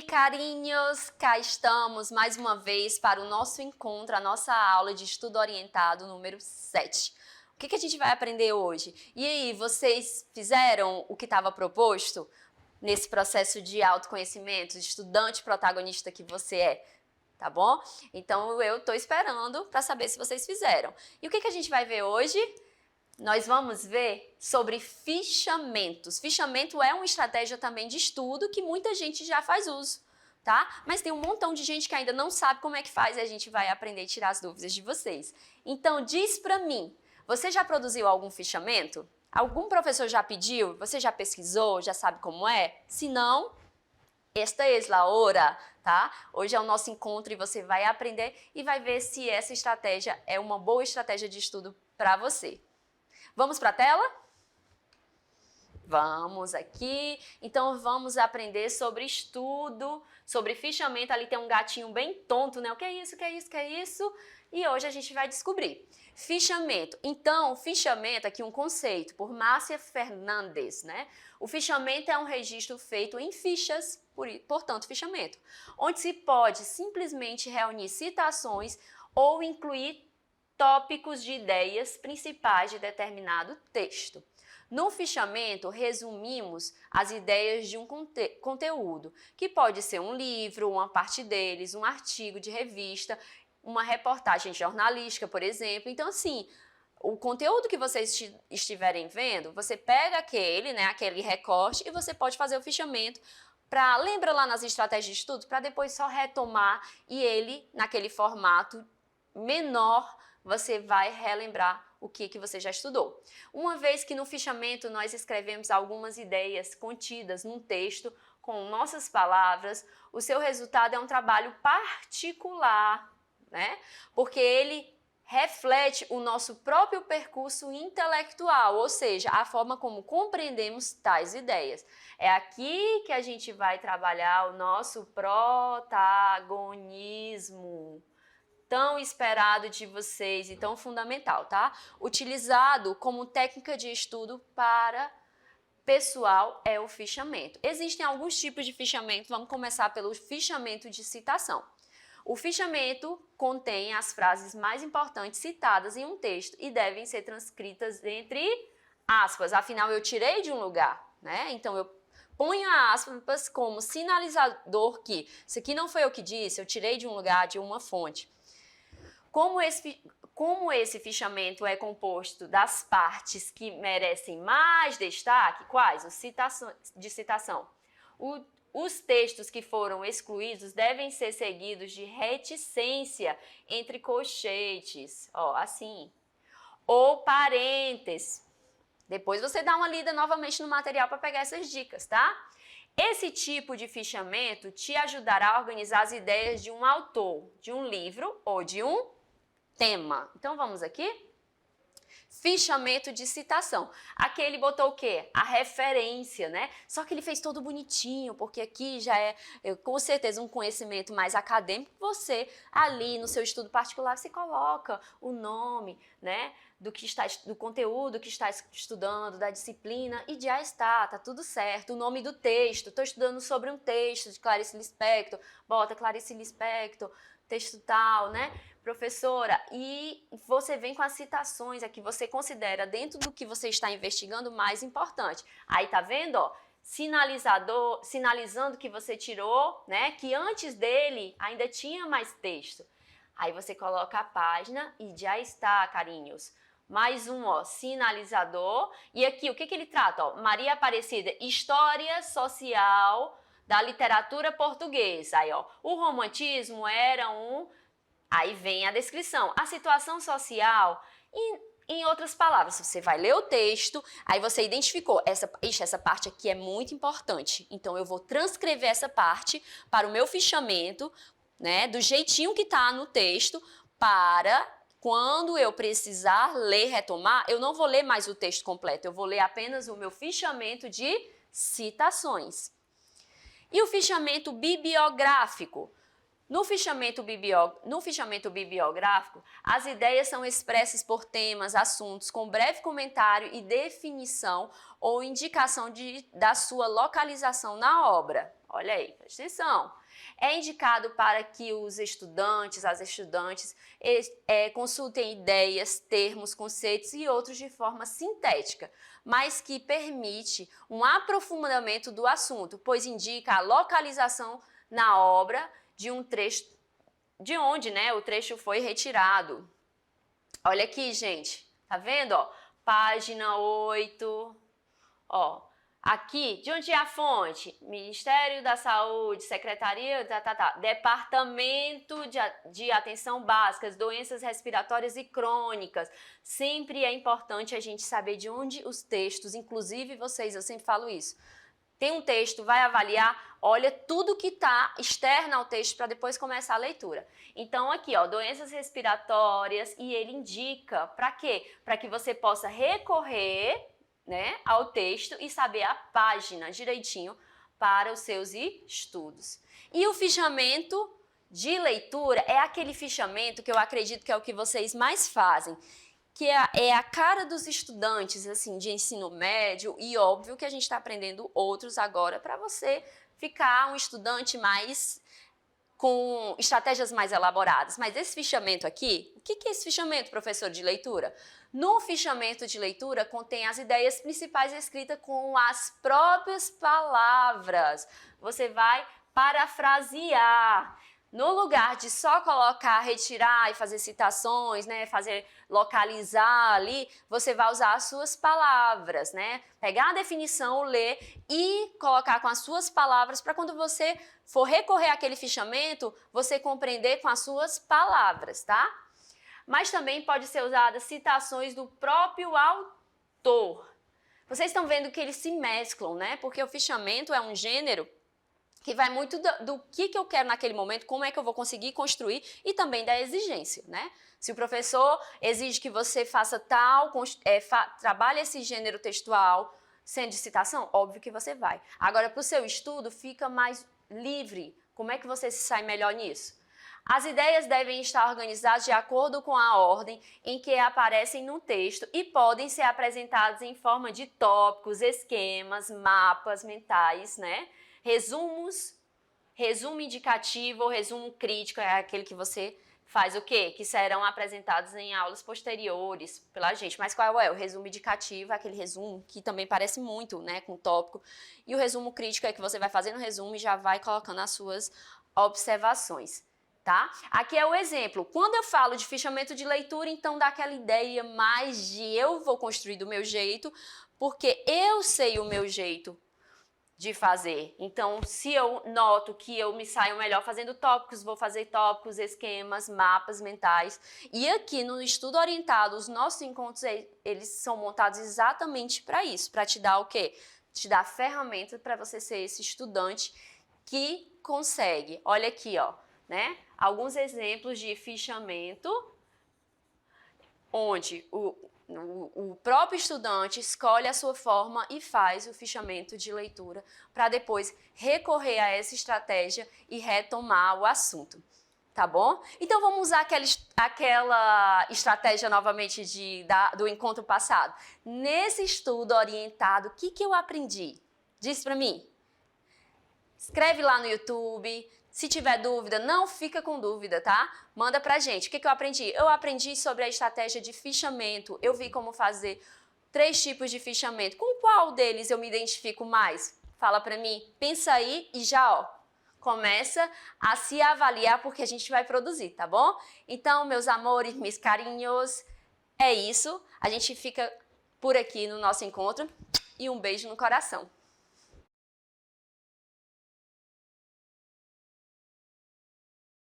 carinhos! Cá estamos mais uma vez para o nosso encontro, a nossa aula de estudo orientado número 7. O que a gente vai aprender hoje? E aí, vocês fizeram o que estava proposto nesse processo de autoconhecimento, de estudante protagonista que você é? Tá bom? Então eu estou esperando para saber se vocês fizeram. E o que a gente vai ver hoje? Nós vamos ver sobre fichamentos. Fichamento é uma estratégia também de estudo que muita gente já faz uso, tá? Mas tem um montão de gente que ainda não sabe como é que faz e a gente vai aprender a tirar as dúvidas de vocês. Então diz pra mim, você já produziu algum fichamento? Algum professor já pediu? Você já pesquisou? Já sabe como é? Se não, esta é a hora, tá? Hoje é o nosso encontro e você vai aprender e vai ver se essa estratégia é uma boa estratégia de estudo para você. Vamos para a tela? Vamos aqui. Então vamos aprender sobre estudo, sobre fichamento. Ali tem um gatinho bem tonto, né? O que é isso? O que é isso? O que é isso? E hoje a gente vai descobrir. Fichamento. Então, fichamento, aqui um conceito, por Márcia Fernandes, né? O fichamento é um registro feito em fichas, portanto, fichamento, onde se pode simplesmente reunir citações ou incluir tópicos de ideias principais de determinado texto. No fichamento, resumimos as ideias de um conteúdo, que pode ser um livro, uma parte deles, um artigo de revista, uma reportagem jornalística, por exemplo. Então, assim, o conteúdo que vocês estiverem vendo, você pega aquele recorte e você pode fazer o fichamento lembra lá nas estratégias de estudo, para depois só retomar e ele, naquele formato menor, você vai relembrar o que você já estudou. Uma vez que no fichamento nós escrevemos algumas ideias contidas num texto com nossas palavras, o seu resultado é um trabalho particular, né? Porque ele reflete o nosso próprio percurso intelectual, ou seja, a forma como compreendemos tais ideias. É aqui que a gente vai trabalhar o nosso protagonismo, tão esperado de vocês e tão fundamental, tá? Utilizado como técnica de estudo para pessoal é o fichamento. Existem alguns tipos de fichamento, vamos começar pelo fichamento de citação. O fichamento contém as frases mais importantes citadas em um texto e devem ser transcritas entre aspas, afinal eu tirei de um lugar, né? Então eu ponho aspas como sinalizador que isso aqui não foi eu que disse, eu tirei de um lugar, de uma fonte. Como esse fichamento é composto das partes que merecem mais destaque, quais? Os de citação. Os textos que foram excluídos devem ser seguidos de reticência entre colchetes, ó, assim, ou parênteses. Depois você dá uma lida novamente no material para pegar essas dicas, tá? Esse tipo de fichamento te ajudará a organizar as ideias de um autor, de um livro ou de um tema. Então vamos aqui? Fichamento de citação. Aqui ele botou o quê? A referência, né? Só que ele fez todo bonitinho, porque aqui já é, com certeza, um conhecimento mais acadêmico. Você, ali no seu estudo particular, você coloca o nome, né? Do conteúdo que está estudando, da disciplina, e já está tudo certo. O nome do texto, estou estudando sobre um texto de Clarice Lispector, bota Clarice Lispector, texto tal, né? Professora, e você vem com as citações a que você considera dentro do que você está investigando mais importante. Aí tá vendo, ó, sinalizando que você tirou, né, que antes dele ainda tinha mais texto. Aí você coloca a página e já está, carinhos. Mais um, ó, sinalizador. E aqui, o que ele trata? Ó, Maria Aparecida, História Social da Literatura Portuguesa. Aí, ó, o romantismo era um... Aí vem a descrição, a situação social, em outras palavras, você vai ler o texto, aí você identificou, essa parte aqui é muito importante, então eu vou transcrever essa parte para o meu fichamento, né, do jeitinho que está no texto, para quando eu precisar ler, retomar, eu não vou ler mais o texto completo, eu vou ler apenas o meu fichamento de citações. E o fichamento bibliográfico? No fichamento bibliográfico, as ideias são expressas por temas, assuntos, com breve comentário e definição ou indicação da sua localização na obra. olha aí, presta atenção. É indicado para que os estudantes, as estudantes, consultem ideias, termos, conceitos e outros de forma sintética, mas que permite um aprofundamento do assunto, pois indica a localização na obra de um trecho, de onde, né, o trecho foi retirado. Olha aqui, gente, tá vendo, ó? Página 8, ó. Aqui, de onde é a fonte? Ministério da Saúde, Secretaria, Departamento de Atenção Básica, Doenças Respiratórias e Crônicas. Sempre é importante a gente saber de onde os textos, inclusive vocês, eu sempre falo isso. Tem um texto, vai avaliar, olha tudo que está externo ao texto para depois começar a leitura. Então aqui, ó, doenças respiratórias, e ele indica para quê? Para que você possa recorrer, né, ao texto e saber a página direitinho para os seus estudos. E o fichamento de leitura é aquele fichamento que eu acredito que é o que vocês mais fazem, que é a cara dos estudantes assim, de ensino médio, e óbvio que a gente está aprendendo outros agora para você ficar um estudante mais com estratégias mais elaboradas. Mas esse fichamento aqui, o que é esse fichamento, professor, de leitura? No fichamento de leitura contém as ideias principais escritas com as próprias palavras. Você vai parafrasear. No lugar de só colocar, retirar e fazer citações, né, localizar ali, você vai usar as suas palavras, né? Pegar a definição, ler e colocar com as suas palavras para quando você for recorrer àquele fichamento, você compreender com as suas palavras, tá? Mas também pode ser usada citações do próprio autor. Vocês estão vendo que eles se mesclam, né? Porque o fichamento é um gênero que vai muito do que eu quero naquele momento, como é que eu vou conseguir construir, e também da exigência, né? Se o professor exige que você faça trabalhe esse gênero textual, sendo de citação, óbvio que você vai. Agora, para o seu estudo, fica mais livre. Como é que você se sai melhor nisso? As ideias devem estar organizadas de acordo com a ordem em que aparecem no texto e podem ser apresentadas em forma de tópicos, esquemas, mapas mentais, né? Resumos, resumo indicativo ou resumo crítico é aquele que você faz o quê? Que serão apresentados em aulas posteriores pela gente. Mas qual é? O resumo indicativo é aquele resumo que também parece muito, né, com o tópico. E o resumo crítico é que você vai fazendo o resumo e já vai colocando as suas observações, tá? Aqui é o exemplo. Quando eu falo de fichamento de leitura, então dá aquela ideia mais de eu vou construir do meu jeito, porque eu sei o meu jeito de fazer. Então, se eu noto que eu me saio melhor fazendo tópicos, vou fazer tópicos, esquemas, mapas mentais. E aqui no estudo orientado, os nossos encontros, eles são montados exatamente para isso, para te dar o quê? Te dar ferramentas para você ser esse estudante que consegue. Olha aqui, ó, né? Alguns exemplos de fichamento onde o próprio estudante escolhe a sua forma e faz o fichamento de leitura para depois recorrer a essa estratégia e retomar o assunto, tá bom? Então vamos usar aquela estratégia novamente do encontro passado. Nesse estudo orientado, o que eu aprendi? Diz para mim. Escreve lá no YouTube. Se tiver dúvida, não fica com dúvida, tá? Manda pra gente. O que eu aprendi? Eu aprendi sobre a estratégia de fichamento. Eu vi como fazer 3 tipos de fichamento. Com qual deles eu me identifico mais? Fala pra mim. Pensa aí e já, ó, começa a se avaliar porque a gente vai produzir, tá bom? Então, meus amores, meus carinhos, é isso. A gente fica por aqui no nosso encontro e um beijo no coração.